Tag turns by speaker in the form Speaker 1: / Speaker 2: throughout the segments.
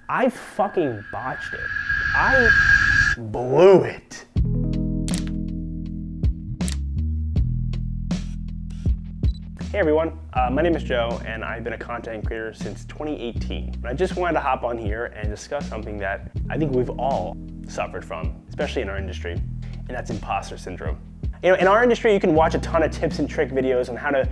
Speaker 1: I fucking botched it. I blew it. Hey everyone, my name is Joe and I've been a content creator since 2018. And I just wanted to hop on here and discuss something that I think we've all suffered from, especially in our industry, and that's imposter syndrome. You know, in our industry, you can watch a ton of tips and trick videos on how to,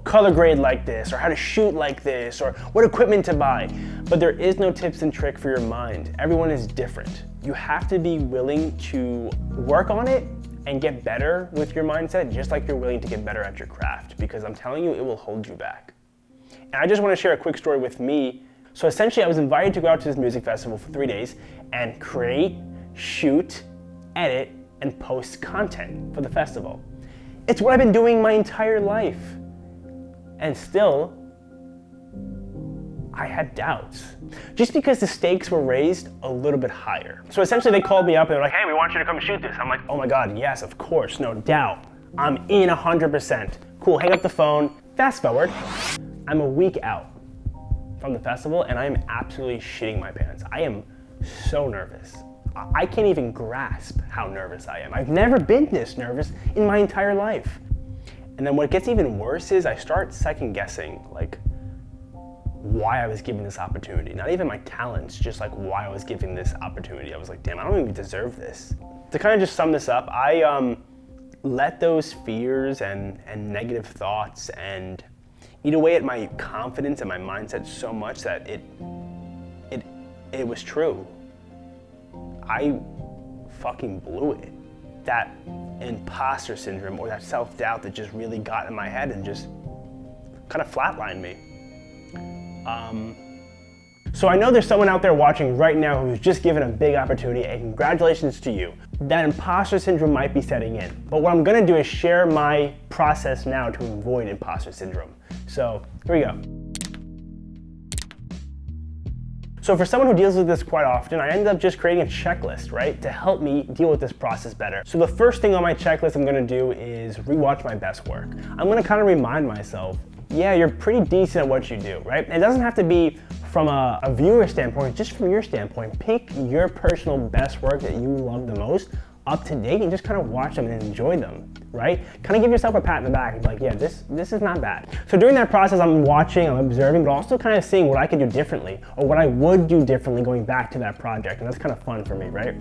Speaker 1: color grade like this, or how to shoot like this, or what equipment to buy. But there is no tips and trick for your mind. Everyone is different. You have to be willing to work on it and get better with your mindset, just like you're willing to get better at your craft, because I'm telling you, it will hold you back. And I just want to share a quick story with me. So essentially, I was invited to go out to this music festival for 3 days and create, shoot, edit, and post content for the festival. It's what I've been doing my entire life. And still, I had doubts. Just because the stakes were raised a little bit higher. So essentially they called me up and they're like, hey, we want you to come shoot this. I'm like, oh my God, yes, of course, no doubt. I'm in 100%. Cool, hang up the phone. Fast forward, I'm a week out from the festival and I'm absolutely shitting my pants. I am so nervous. I can't even grasp how nervous I am. I've never been this nervous in my entire life. And then what gets even worse is I start second guessing, like, why I was given this opportunity. Not even my talents, just like why I was given this opportunity. I was like, damn, I don't even deserve this. To kind of just sum this up, I let those fears and negative thoughts and eat away at my confidence and my mindset so much that it was true. I fucking blew it. That imposter syndrome or that self-doubt that just really got in my head and just kind of flatlined me. So I know there's someone out there watching right now who's just given a big opportunity, and congratulations to you. That imposter syndrome might be setting in, but what I'm gonna do is share my process now to avoid imposter syndrome. So here we go. So for someone who deals with this quite often, I ended up just creating a checklist, right, to help me deal with this process better. So the first thing on my checklist I'm gonna do is rewatch my best work. I'm gonna kind of remind myself, yeah, you're pretty decent at what you do, right? It doesn't have to be from a viewer standpoint, just from your standpoint. Pick your personal best work that you love the most, up to date, and just kind of watch them and enjoy them, right? Kind of give yourself a pat in the back and be like, yeah, this is not bad. So during that process, I'm watching, I'm observing, but also kind of seeing what I could do differently, or what I would do differently going back to that project, and that's kind of fun for me, right?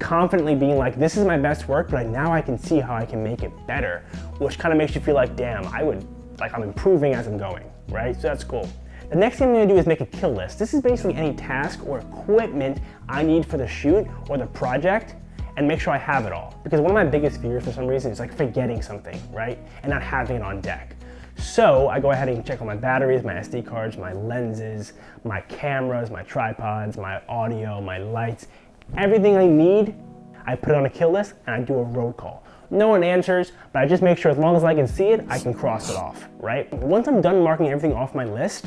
Speaker 1: Confidently being like, this is my best work, but now I can see how I can make it better, which kind of makes you feel like, damn, I'm improving as I'm going, right? So that's cool. The next thing I'm gonna do is make a kill list. This is basically any task or equipment I need for the shoot or the project, and make sure I have it all. Because one of my biggest fears for some reason is like forgetting something, right? And not having it on deck. So I go ahead and check on my batteries, my SD cards, my lenses, my cameras, my tripods, my audio, my lights, everything I need, I put it on a kill list and I do a road call. No one answers, but I just make sure as long as I can see it, I can cross it off, right? Once I'm done marking everything off my list,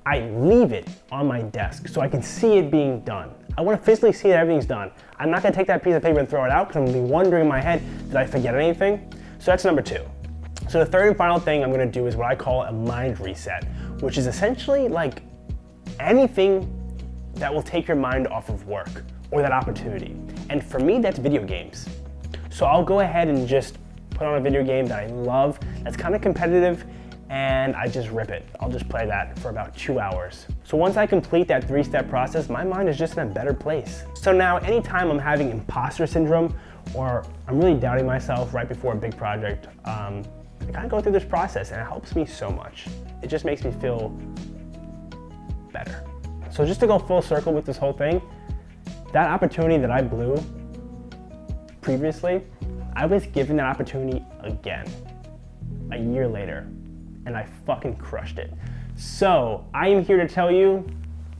Speaker 1: I leave it on my desk so I can see it being done. I want to physically see that everything's done. I'm not going to take that piece of paper and throw it out because I'm going to be wondering in my head, did I forget anything? So that's number 2. So the third and final thing I'm going to do is what I call a mind reset, which is essentially like anything that will take your mind off of work or that opportunity. And for me, that's video games. So I'll go ahead and just put on a video game that I love, that's kind of competitive, and I just rip it. I'll just play that for about 2 hours. So once I complete that 3-step process, my mind is just in a better place. So now anytime I'm having imposter syndrome or I'm really doubting myself right before a big project, I kind of go through this process and it helps me so much. It just makes me feel better. So just to go full circle with this whole thing, that opportunity that I blew previously, I was given that opportunity again a year later, and I fucking crushed it. So I am here to tell you,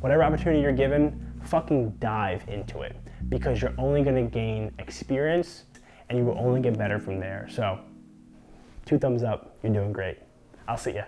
Speaker 1: whatever opportunity you're given, fucking dive into it, because you're only gonna gain experience and you will only get better from there. So 2 thumbs up, you're doing great. I'll see ya.